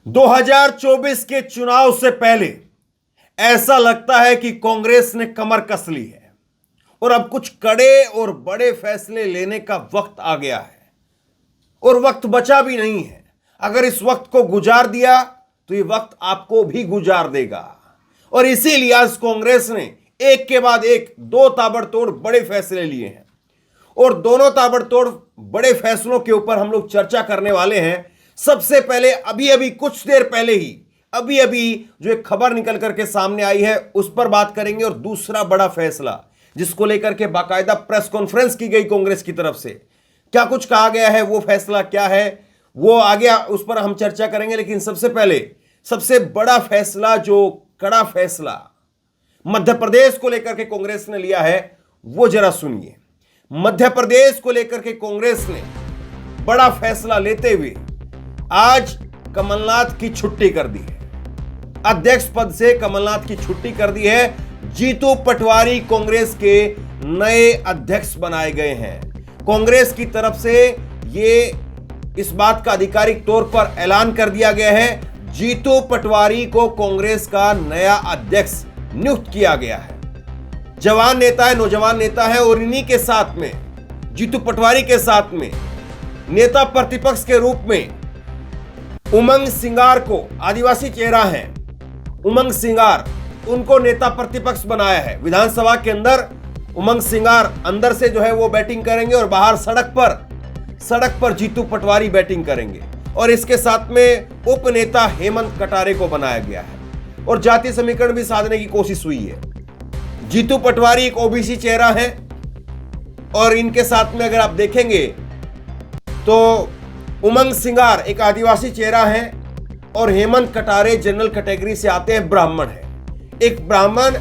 2024 के चुनाव से पहले ऐसा लगता है कि कांग्रेस ने कमर कस ली है और अब कुछ कड़े और बड़े फैसले लेने का वक्त आ गया है और वक्त बचा भी नहीं है। अगर इस वक्त को गुजार दिया तो ये वक्त आपको भी गुजार देगा और इसीलिए आज कांग्रेस ने एक के बाद एक दो ताबड़तोड़ बड़े फैसले लिए हैं और दोनों ताबड़तोड़ बड़े फैसलों के ऊपर हम लोग चर्चा करने वाले हैं। सबसे पहले अभी कुछ देर पहले ही जो एक खबर निकल करके सामने आई है उस पर बात करेंगे और दूसरा बड़ा फैसला जिसको लेकर के बाकायदा प्रेस कॉन्फ्रेंस की गई कांग्रेस की तरफ से, क्या कुछ कहा गया है, वो फैसला क्या है, वो आगे उस पर हम चर्चा करेंगे। लेकिन सबसे पहले सबसे बड़ा फैसला, जो कड़ा फैसला मध्य प्रदेश को लेकर के कांग्रेस ने लिया है वो जरा सुनिए। मध्य प्रदेश को लेकर के कांग्रेस ने बड़ा फैसला लेते हुए आज कमलनाथ की छुट्टी कर दी है। अध्यक्ष पद से कमलनाथ की छुट्टी कर दी है। जीतू पटवारी कांग्रेस के नए अध्यक्ष बनाए गए हैं। कांग्रेस की तरफ से ये इस बात का आधिकारिक तौर पर ऐलान कर दिया गया है, जीतू पटवारी को कांग्रेस का नया अध्यक्ष नियुक्त किया गया है। जवान नेता है, नौजवान नेता है और इन्हीं के साथ में, जीतू पटवारी के साथ में नेता प्रतिपक्ष के रूप में उमंग सिंगार को, आदिवासी चेहरा है उमंग सिंगार, उनको नेता प्रतिपक्ष बनाया है। विधानसभा के अंदर उमंग सिंगार अंदर से जो है वो बैटिंग करेंगे और बाहर सड़क पर जीतू पटवारी बैटिंग करेंगे। और इसके साथ में उप नेता हेमंत कटारे को बनाया गया है और जातीय समीकरण भी साधने की कोशिश हुई है। जीतू पटवारी एक ओबीसी चेहरा है और इनके साथ में अगर आप देखेंगे तो उमंग सिंगार एक आदिवासी चेहरा है और हेमंत कटारे जनरल कैटेगरी से आते हैं, ब्राह्मण है। एक ब्राह्मण,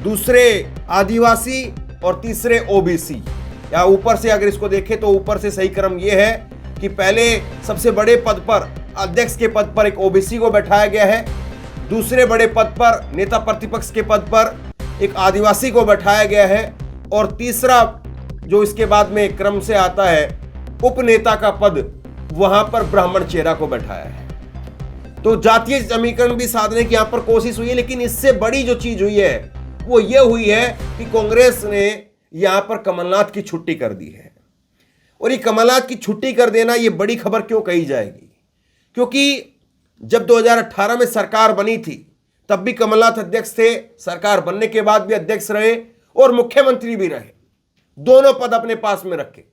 दूसरे आदिवासी और तीसरे ओबीसी। या ऊपर से अगर इसको देखें तो ऊपर से सही क्रम यह है कि पहले सबसे बड़े पद पर, अध्यक्ष के पद पर एक ओबीसी को बैठाया गया है, दूसरे बड़े पद पर, नेता प्रतिपक्ष के पद पर एक आदिवासी को बैठाया गया है और तीसरा जो इसके बाद में क्रम से आता है उपनेता का पद, वहां पर ब्राह्मण चेहरा को बैठाया है। तो जातीय समीकरण भी साधने की यहां पर कोशिश हुई है। लेकिन इससे बड़ी जो चीज हुई है वो ये हुई है कि कांग्रेस ने यहां पर कमलनाथ की छुट्टी कर दी है। और ये कमलनाथ की छुट्टी कर देना ये बड़ी खबर क्यों कही जाएगी? क्योंकि जब 2018 में सरकार बनी थी तब भी कमलनाथ अध्यक्ष थे, सरकार बनने के बाद भी अध्यक्ष रहे और मुख्यमंत्री भी रहे, दोनों पद अपने पास में रखे।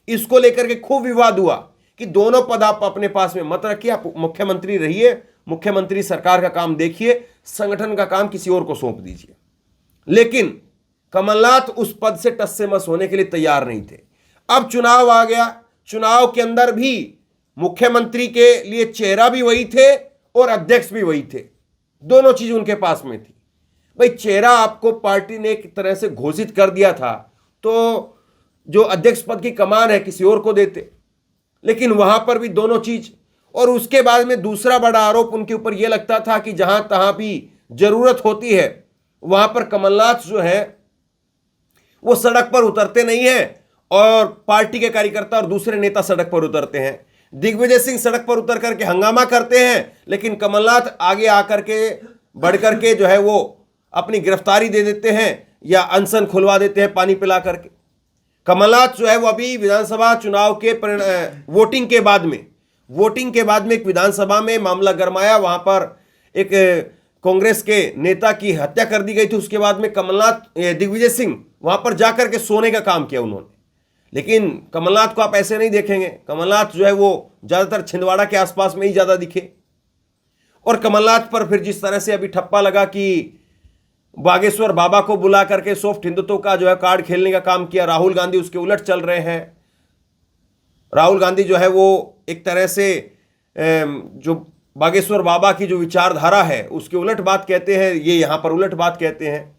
इसको लेकर के खूब विवाद हुआ कि दोनों पद आप अपने पास में मत रखिए, आप मुख्यमंत्री रहिए, मुख्यमंत्री सरकार का काम देखिए, संगठन का काम किसी और को सौंप दीजिए। लेकिन कमलनाथ उस पद से टस से मस होने के लिए तैयार नहीं थे। अब चुनाव आ गया, चुनाव के अंदर भी मुख्यमंत्री के लिए चेहरा भी वही थे और अध्यक्ष भी वही थे, दोनों चीज उनके पास में थी। भाई चेहरा आपको पार्टी ने एक तरह से घोषित कर दिया था तो जो अध्यक्ष पद की कमान है किसी और को देते, लेकिन वहां पर भी दोनों चीज। और उसके बाद में दूसरा बड़ा आरोप उनके ऊपर यह लगता था कि जहां तहां भी जरूरत होती है वहां पर कमलनाथ जो है वो सड़क पर उतरते नहीं है और पार्टी के कार्यकर्ता और दूसरे नेता सड़क पर उतरते हैं। दिग्विजय सिंह सड़क पर उतर करके हंगामा करते हैं, लेकिन कमलनाथ आगे आकर के बढ़ करके जो है वो अपनी गिरफ्तारी दे देते हैं या अनशन खुलवा देते हैं पानी पिला करके। कमलनाथ जो है वो अभी विधानसभा चुनाव के वोटिंग के बाद में एक विधानसभा में मामला गरमाया, वहां पर एक कांग्रेस के नेता की हत्या कर दी गई थी। उसके बाद में दिग्विजय सिंह वहां पर जाकर के सोने का काम किया उन्होंने। लेकिन कमलनाथ को आप ऐसे नहीं देखेंगे, कमलनाथ जो है वो ज्यादातर छिंदवाड़ा के आसपास में ही ज्यादा दिखे। और कमलनाथ पर फिर जिस तरह से अभी ठप्पा लगा कि बागेश्वर बाबा को बुला करके सॉफ्ट हिंदुत्व का जो है कार्ड खेलने का काम किया, राहुल गांधी उसके उलट चल रहे हैं। राहुल गांधी जो है वो एक तरह से जो बागेश्वर बाबा की जो विचारधारा है उसके उलट बात कहते हैं, ये यहां पर उलट बात कहते हैं।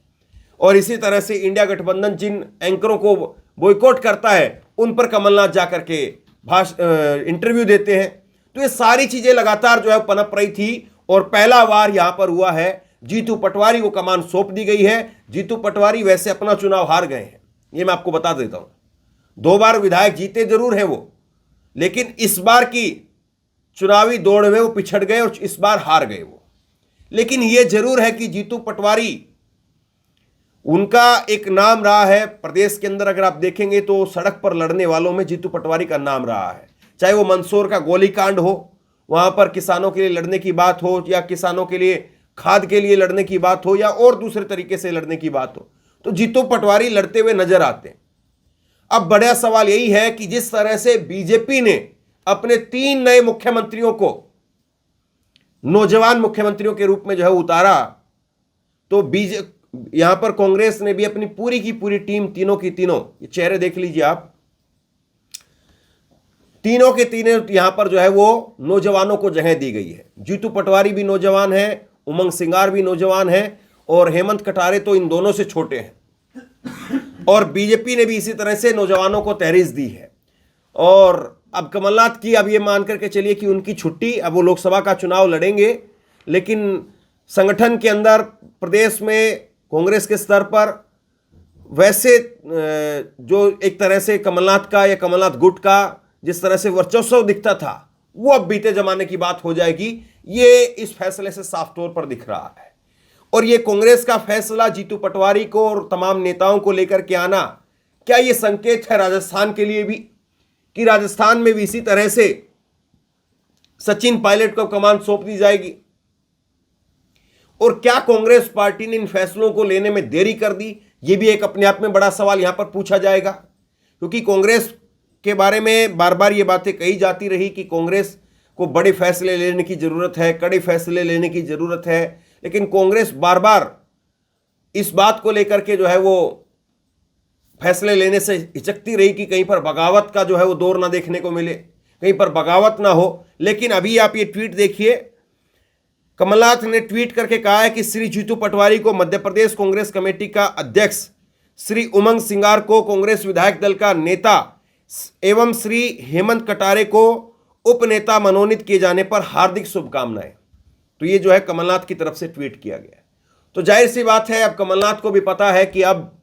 और इसी तरह से इंडिया गठबंधन जिन एंकरों को बॉयकॉट करता है उन पर कमलनाथ जाकर के इंटरव्यू देते हैं। तो ये सारी चीजें लगातार जो है पनप रही थी और पहला बार यहां पर हुआ है जीतू पटवारी को कमान सौंप दी गई है। जीतू पटवारी वैसे अपना चुनाव हार गए हैं, ये मैं आपको बता देता हूं। 2 बार विधायक जीते जरूर है वो, लेकिन इस बार की चुनावी दौड़ में वो पिछड़ गए और इस बार हार गए वो। लेकिन ये जरूर है कि जीतू पटवारी, उनका एक नाम रहा है प्रदेश के अंदर। अगर आप देखेंगे तो सड़क पर लड़ने वालों में जीतू पटवारी का नाम रहा है। चाहे वो मंदसौर का गोलीकांड हो, वहां पर किसानों के लिए लड़ने की बात हो, या किसानों के लिए खाद के लिए लड़ने की बात हो, या और दूसरे तरीके से लड़ने की बात हो, तो जीतू पटवारी लड़ते हुए नजर आते हैं। अब बड़ा सवाल यही है कि जिस तरह से बीजेपी ने अपने 3 नए मुख्यमंत्रियों को नौजवान मुख्यमंत्रियों के रूप में जो है उतारा, तो यहां पर कांग्रेस ने भी अपनी पूरी की पूरी टीम, तीनों की तीनों, ये चेहरे देख लीजिए आप, तीनों के तीनों यहां पर जो है वो नौजवानों को जगह दी गई है। जीतू पटवारी भी नौजवान है, उमंग सिंगार भी नौजवान है, और हेमंत कटारे तो इन दोनों से छोटे हैं। और बीजेपी ने भी इसी तरह से नौजवानों को तहरीर दी है। और अब कमलनाथ की, अब ये मान करके चलिए कि उनकी छुट्टी, अब वो लोकसभा का चुनाव लड़ेंगे, लेकिन संगठन के अंदर प्रदेश में कांग्रेस के स्तर पर वैसे जो एक तरह से कमलनाथ का या कमलनाथ गुट का जिस तरह से वर्चस्व दिखता था, वो अब बीते जमाने की बात हो जाएगी। ये इस फैसले से साफ तौर पर दिख रहा है। और ये कांग्रेस का फैसला जीतू पटवारी को और तमाम नेताओं को लेकर के आना, क्या ये संकेत है राजस्थान के लिए भी, कि राजस्थान में भी इसी तरह से सचिन पायलट को कमान सौंप दी जाएगी? और क्या कांग्रेस पार्टी ने इन फैसलों को लेने में देरी कर दी? ये भी एक अपने आप में बड़ा सवाल यहां पर पूछा जाएगा, क्योंकि कांग्रेस के बारे में बार बार ये बातें कही जाती रही कि कांग्रेस को बड़े फैसले लेने की जरूरत है, कड़े फैसले लेने की जरूरत है। लेकिन कांग्रेस बार बार इस बात को लेकर के जो है वो फैसले लेने से हिचकती रही कि कहीं पर बगावत का जो है वो दौर ना देखने को मिले, कहीं पर बगावत ना हो। लेकिन अभी आप ये ट्वीट देखिए, कमलनाथ ने ट्वीट करके कहा है कि श्री जीतू पटवारी को मध्य प्रदेश कांग्रेस कमेटी का अध्यक्ष, श्री उमंग सिंगार को कांग्रेस विधायक दल का नेता एवं श्री हेमंत कटारे को उपनेता मनोनीत किए जाने पर हार्दिक शुभकामनाएं। तो ये जो है कमलनाथ की तरफ से ट्वीट किया गया। तो जाहिर सी बात है, अब कमलनाथ को भी पता है कि अब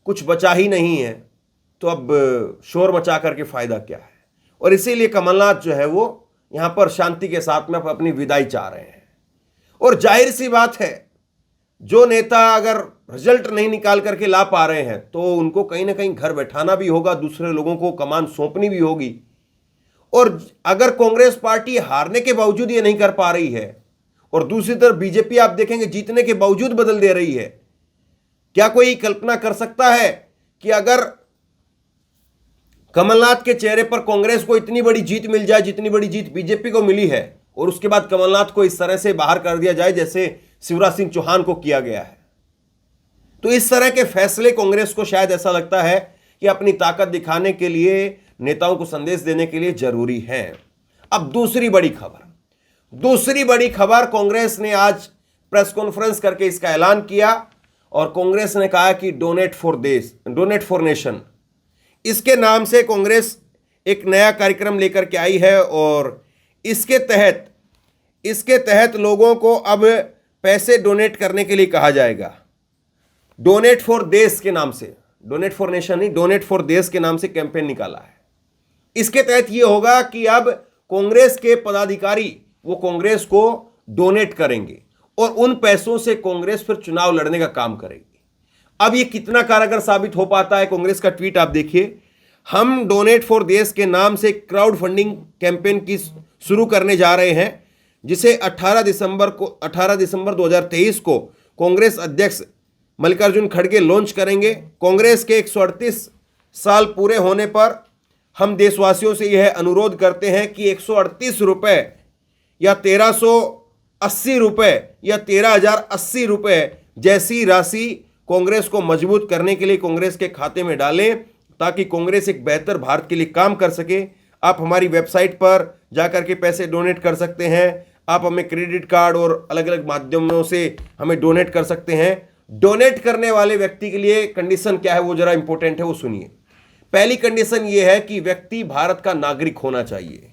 कुछ बचा ही नहीं है, तो अब शोर मचा करके फायदा क्या है। और इसीलिए कमलनाथ जो है वो यहां पर शांति के साथ में अपनी विदाई चाह रहे हैं। और जाहिर सी बात है, जो नेता अगर रिजल्ट नहीं निकाल करके ला पा रहे हैं, तो उनको कहीं ना कहीं घर बैठाना भी होगा, दूसरे लोगों को कमान सौंपनी भी होगी। और अगर कांग्रेस पार्टी हारने के बावजूद ये नहीं कर पा रही है, और दूसरी तरफ बीजेपी आप देखेंगे जीतने के बावजूद बदल दे रही है, क्या कोई कल्पना कर सकता है कि अगर कमलनाथ के चेहरे पर कांग्रेस को इतनी बड़ी जीत मिल जाए जितनी बड़ी जीत बीजेपी को मिली है, और उसके बाद कमलनाथ को इस तरह से बाहर कर दिया जाए जैसे शिवराज सिंह चौहान को किया गया है? तो इस तरह के फैसले कांग्रेस को शायद ऐसा लगता है कि अपनी ताकत दिखाने के लिए, नेताओं को संदेश देने के लिए जरूरी है। अब दूसरी बड़ी खबर, कांग्रेस ने आज प्रेस कॉन्फ्रेंस करके इसका ऐलान किया, और कांग्रेस ने कहा कि डोनेट फॉर नेशन, इसके नाम से कांग्रेस एक नया कार्यक्रम लेकर के आई है। और इसके तहत लोगों को अब पैसे डोनेट करने के लिए कहा जाएगा। डोनेट फॉर देश के नाम से, डोनेट फॉर नेशन नहीं, डोनेट फॉर देश के नाम से कैंपेन निकाला है। इसके तहत यह होगा कि अब कांग्रेस के पदाधिकारी वो कांग्रेस को डोनेट करेंगे, और उन पैसों से कांग्रेस फिर चुनाव लड़ने का काम करेगी। अब ये कितना कारगर साबित हो पाता है, कांग्रेस का ट्वीट आप देखिए, हम डोनेट फॉर देश के नाम से क्राउड फंडिंग कैंपेन की शुरू करने जा रहे हैं, जिसे 18 दिसंबर 2023 को कांग्रेस अध्यक्ष मल्लिकार्जुन खड़गे लॉन्च करेंगे। कांग्रेस के 138 साल पूरे होने पर हम देशवासियों से यह अनुरोध करते हैं कि 138 रुपए या 1380 रुपए या 13,080 रुपए जैसी राशि कांग्रेस को मजबूत करने के लिए कांग्रेस के खाते में डालें, ताकि कांग्रेस एक बेहतर भारत के लिए काम कर सके। आप हमारी वेबसाइट पर जाकर के पैसे डोनेट कर सकते हैं, आप हमें क्रेडिट कार्ड और अलग अलग माध्यमों से हमें डोनेट कर सकते हैं। डोनेट करने वाले व्यक्ति के लिए कंडीशन क्या है, वो जरा इंपॉर्टेंट है, वो सुनिए। पहली कंडीशन ये है कि व्यक्ति भारत का नागरिक होना चाहिए।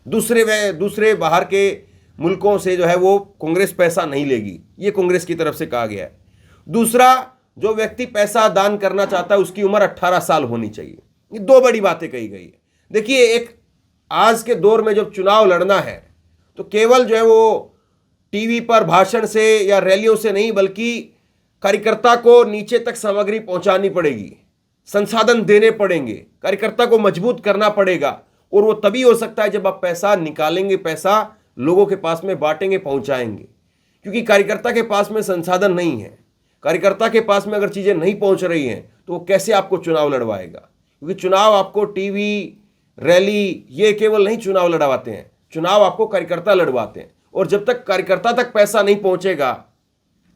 दूसरे बाहर के मुल्कों से जो है वो कांग्रेस पैसा नहीं लेगी, ये कांग्रेस की तरफ से कहा गया है। दूसरा, जो व्यक्ति पैसा दान करना चाहता है उसकी उम्र 18 साल होनी चाहिए। ये दो बड़ी बातें कही गई है। देखिए, एक आज के दौर में जब चुनाव लड़ना है तो केवल जो है वो टीवी पर भाषण से या रैलियों से नहीं, बल्कि कार्यकर्ता को नीचे तक सामग्री पहुंचानी पड़ेगी, संसाधन देने पड़ेंगे, कार्यकर्ता को मजबूत करना पड़ेगा। और वो तभी हो सकता है जब आप पैसा निकालेंगे, पैसा लोगों के पास में बांटेंगे, पहुंचाएंगे। क्योंकि कार्यकर्ता के पास में संसाधन नहीं है, कार्यकर्ता के पास में अगर चीजें नहीं पहुंच रही हैं तो वो कैसे आपको चुनाव लड़वाएगा? क्योंकि चुनाव आपको टीवी, रैली, ये केवल नहीं चुनाव लड़वाते हैं, चुनाव आपको कार्यकर्ता लड़वाते हैं। और जब तक कार्यकर्ता तक पैसा नहीं पहुंचेगा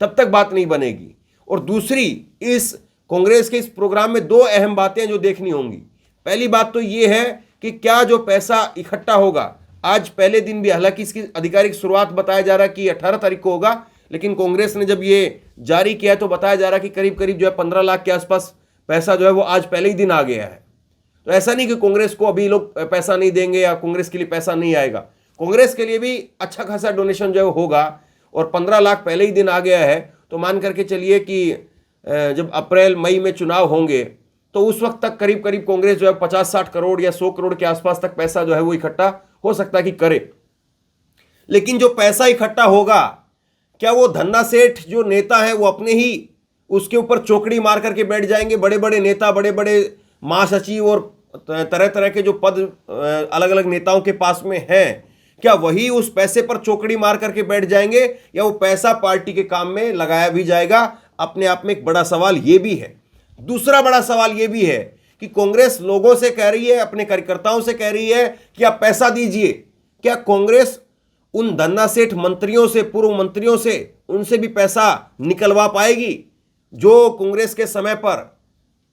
तब तक बात नहीं बनेगी। और दूसरी, इस कांग्रेस के इस प्रोग्राम में दो अहम बातें जो देखनी होंगी। पहली बात तो यह है कि क्या जो पैसा इकट्ठा होगा, आज पहले दिन भी, हालांकि इसकी आधिकारिक शुरुआत बताया जा रहा है कि 18 तारीख को होगा, लेकिन कांग्रेस ने जब ये जारी किया है तो बताया जा रहा है कि करीब करीब जो है 15 लाख के आसपास पैसा जो है वो आज पहले ही दिन आ गया है। तो ऐसा नहीं कि कांग्रेस को अभी लोग पैसा नहीं देंगे या कांग्रेस के लिए पैसा नहीं आएगा, कांग्रेस के लिए भी अच्छा खासा डोनेशन जो है होगा। और 15 लाख पहले ही दिन आ गया है, तो मान करके चलिए कि जब अप्रैल मई में चुनाव होंगे तो उस वक्त तक करीब करीब कांग्रेस जो है 50-60 करोड़ या 100 करोड़ के आसपास तक पैसा जो है वो इकट्ठा हो सकता है कि करे। लेकिन जो पैसा इकट्ठा होगा, क्या वो धन्ना सेठ जो नेता है वो अपने ही उसके ऊपर चौकड़ी मार करके बैठ जाएंगे? बड़े बड़े नेता, बड़े बड़े महासचिव और तरह तरह के जो पद अलग अलग नेताओं के पास में हैं, क्या वही उस पैसे पर चौकड़ी मार करके बैठ जाएंगे, या वो पैसा पार्टी के काम में लगाया भी जाएगा? अपने आप में एक बड़ा सवाल ये भी है। दूसरा बड़ा सवाल ये भी है कि कांग्रेस लोगों से कह रही है, अपने कार्यकर्ताओं से कह रही है कि आप पैसा दीजिए। क्या कांग्रेस उन धन्ना सेठ मंत्रियों से, पूर्व मंत्रियों से, उनसे भी पैसा निकलवा पाएगी जो कांग्रेस के समय पर,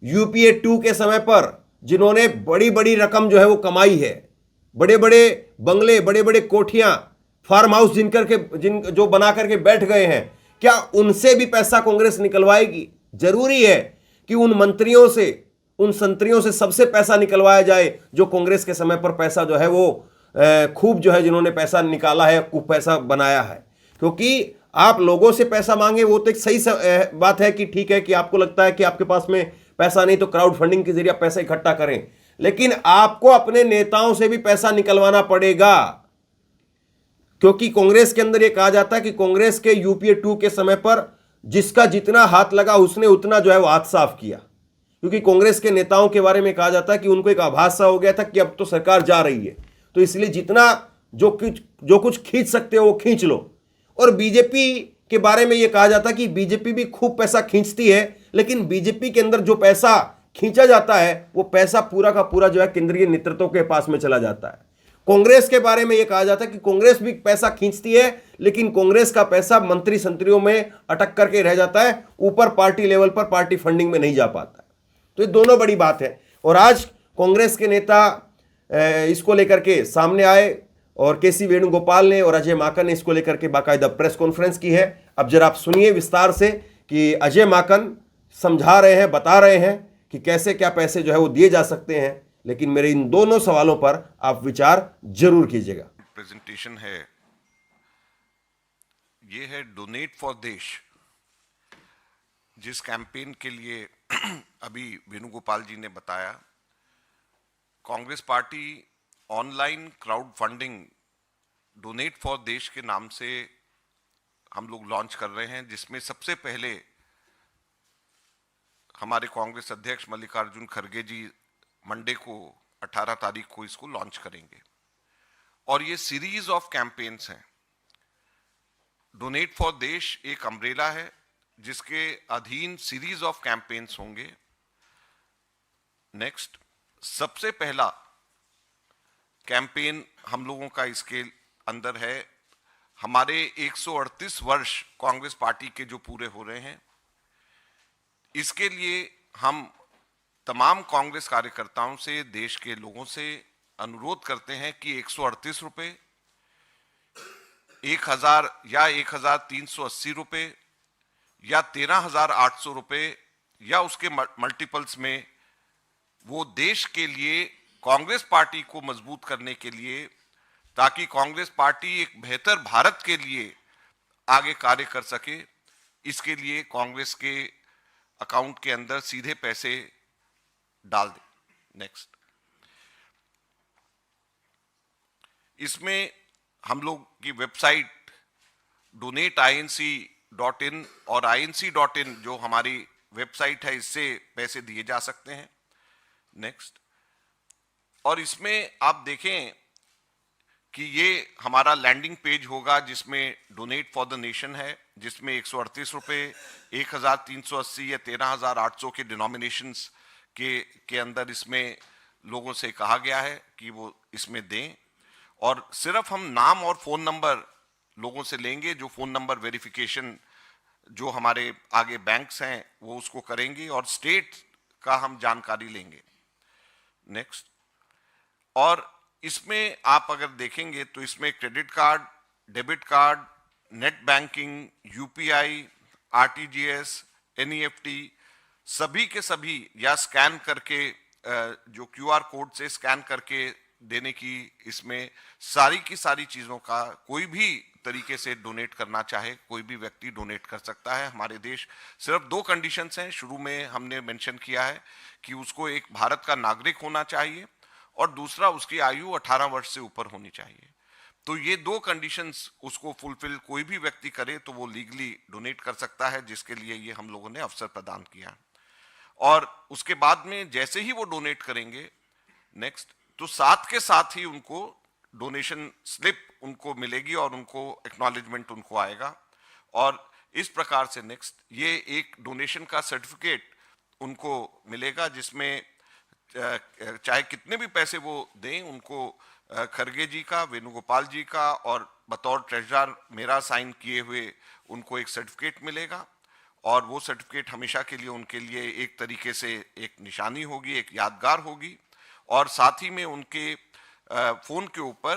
यूपीए 2 के समय पर, जिन्होंने बड़ी बड़ी रकम जो है वो कमाई है, बड़े बड़े बंगले, बड़े बड़े कोठियां, फार्म हाउस जो बना करके बैठ गए हैं, क्या उनसे भी पैसा कांग्रेस निकलवाएगी? जरूरी है कि उन मंत्रियों से, उन संतरियों से सबसे पैसा निकलवाया जाए जो कांग्रेस के समय पर पैसा जो है वो खूब जो है, जिन्होंने पैसा निकाला है, खूब पैसा बनाया है। क्योंकि आप लोगों से पैसा मांगे वो तो एक सही बात है कि ठीक है कि आपको लगता है कि आपके पास में पैसा नहीं तो क्राउड फंडिंग के जरिए पैसा इकट्ठा करें, लेकिन आपको अपने नेताओं से भी पैसा निकलवाना पड़ेगा। क्योंकि कांग्रेस के अंदर यह कहा जाता है कि कांग्रेस के यूपीए 2 के समय पर जिसका जितना हाथ लगा उसने उतना जो है वो हाथ साफ किया। क्योंकि कांग्रेस के नेताओं के बारे में कहा जाता है कि उनको एक आभास सा हो गया था कि अब तो सरकार जा रही है, तो इसलिए जितना जो कुछ खींच सकते हो वो खींच लो। और बीजेपी के बारे में यह कहा जाता है कि बीजेपी भी खूब पैसा खींचती है, लेकिन बीजेपी के अंदर जो पैसा खींचा जाता है वो पैसा पूरा का पूरा जो है केंद्रीय नेतृत्व के पास में चला जाता है। कांग्रेस के बारे में यह कहा जाता है कि कांग्रेस भी पैसा खींचती है, लेकिन कांग्रेस का पैसा मंत्री संतरियों में अटक करके रह जाता है, ऊपर पार्टी लेवल पर पार्टी फंडिंग में नहीं जा पाता। तो ये दोनों बड़ी बात है। और आज कांग्रेस के नेता इसको लेकर के सामने आए और केसी वेणुगोपाल ने और अजय माकन ने इसको लेकर के बाकायदा प्रेस कॉन्फ्रेंस की है। अब जरा आप सुनिए विस्तार से कि अजय माकन समझा रहे हैं, बता रहे हैं कि कैसे क्या पैसे जो है वो दिए जा सकते हैं। लेकिन मेरे इन दोनों सवालों पर आप विचार जरूर कीजिएगा। प्रेजेंटेशन है, ये है डोनेट फॉर देश, जिस कैंपेन के लिए अभी वेणुगोपाल जी ने बताया। Congress party online crowd funding donate for देश के नाम से हम लोग लॉन्च कर रहे हैं, जिसमें सबसे पहले हमारे कांग्रेस अध्यक्ष मल्लिकार्जुन खड़गे जी मंडे को 18 तारीख को इसको लॉन्च करेंगे। और ये सीरीज ऑफ कैंपेन्स हैं। डोनेट फॉर देश एक अम्ब्रेला है जिसके अधीन सीरीज ऑफ कैंपेन्स होंगे। नेक्स्ट, सबसे पहला कैंपेन हम लोगों का इसके अंदर है, हमारे 138 वर्ष कांग्रेस पार्टी के जो पूरे हो रहे हैं, इसके लिए हम तमाम कांग्रेस कार्यकर्ताओं से, देश के लोगों से अनुरोध करते हैं कि 138 रुपए, 1000 या 1380 रुपए या 13800 रुपए या उसके मल्टीपल्स में वो देश के लिए, कांग्रेस पार्टी को मजबूत करने के लिए, ताकि कांग्रेस पार्टी एक बेहतर भारत के लिए आगे कार्य कर सके, इसके लिए कांग्रेस के अकाउंट के अंदर सीधे पैसे डाल दें। नेक्स्ट, इसमें हम लोग की वेबसाइट donateinc.in और inc.in जो हमारी वेबसाइट है, इससे पैसे दिए जा सकते हैं। नेक्स्ट, और इसमें आप देखें कि ये हमारा लैंडिंग पेज होगा जिसमें डोनेट फॉर द नेशन है, जिसमें 138 रुपये, 1380 या 13800 के डिनोमिनेशंस के अंदर इसमें लोगों से कहा गया है कि वो इसमें दें। और सिर्फ हम नाम और फोन नंबर लोगों से लेंगे, जो फोन नंबर वेरिफिकेशन जो हमारे आगे बैंक्स हैं वो उसको करेंगे, और स्टेट का हम जानकारी लेंगे। नेक्स्ट, और इसमें आप अगर देखेंगे तो इसमें credit card, debit card, net banking, UPI, RTGS, NEFT सभी के सभी या स्कैन करके जो क्यूआर कोड से स्कैन करके देने की, इसमें सारी की सारी चीजों का कोई भी तरीके से डोनेट करना चाहे कोई भी व्यक्ति डोनेट कर सकता है। हमारे देश सिर्फ 2 कंडीशंस हैं, शुरू में हमने मेंशन किया है कि उसको एक भारत का नागरिक होना चाहिए और दूसरा उसकी आयु 18 वर्ष से ऊपर होनी चाहिए। तो ये 2 कंडीशंस उसको फुलफिल कोई भी व्यक्ति करे तो वो लीगली डोनेट कर सकता है, जिसके लिए ये हम लोगों ने अवसर प्रदान किया। और उसके बाद में जैसे ही वो डोनेट करेंगे नेक्स्ट, तो साथ के साथ ही उनको डोनेशन स्लिप उनको मिलेगी और उनको एक्नॉलेजमेंट उनको आएगा। और इस प्रकार से नेक्स्ट ये एक डोनेशन का सर्टिफिकेट उनको मिलेगा, जिसमें चाहे कितने भी पैसे वो दें, उनको खरगे जी का, वेणुगोपाल जी का और बतौर ट्रेजरर मेरा साइन किए हुए उनको एक सर्टिफिकेट मिलेगा। और वो सर्टिफिकेट हमेशा के लिए उनके लिए एक तरीके से एक निशानी होगी, एक यादगार होगी। और साथ ही में उनके फोन के ऊपर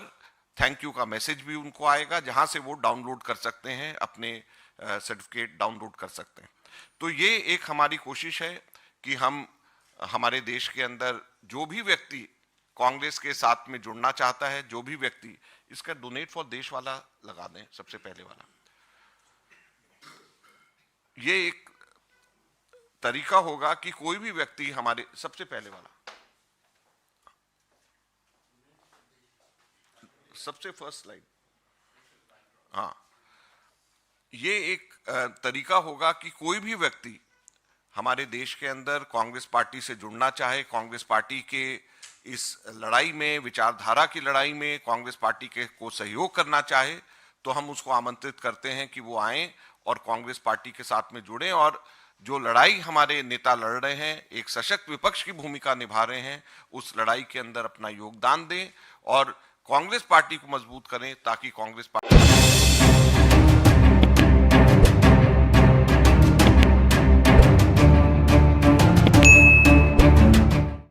थैंक यू का मैसेज भी उनको आएगा, जहां से वो डाउनलोड कर सकते हैं, अपने सर्टिफिकेट डाउनलोड कर सकते हैं। तो ये एक हमारी कोशिश है कि हम हमारे देश के अंदर जो भी व्यक्ति कांग्रेस के साथ में जुड़ना चाहता है, जो भी व्यक्ति इसका डोनेट फॉर देश वाला लगा दें, सबसे पहले वाला। ये एक तरीका होगा कि कोई भी व्यक्ति हमारे, सबसे पहले वाला, सबसे फर्स्ट स्लाइड, हाँ, ये एक तरीका होगा कि कोई भी व्यक्ति हमारे देश के अंदर कांग्रेस पार्टी से जुड़ना चाहे, कांग्रेस पार्टी के इस लड़ाई में, विचारधारा की लड़ाई में कांग्रेस पार्टी के को सहयोग करना चाहे, तो हम उसको आमंत्रित करते हैं कि वो आए और कांग्रेस पार्टी के साथ में जुड़ें। और जो लड़ाई हमारे नेता लड़ रहे हैं, एक सशक्त विपक्ष की भूमिका निभा रहे हैं, उस लड़ाई के अंदर अपना योगदान दें और कांग्रेस पार्टी को मजबूत करें, ताकि कांग्रेस पार्टी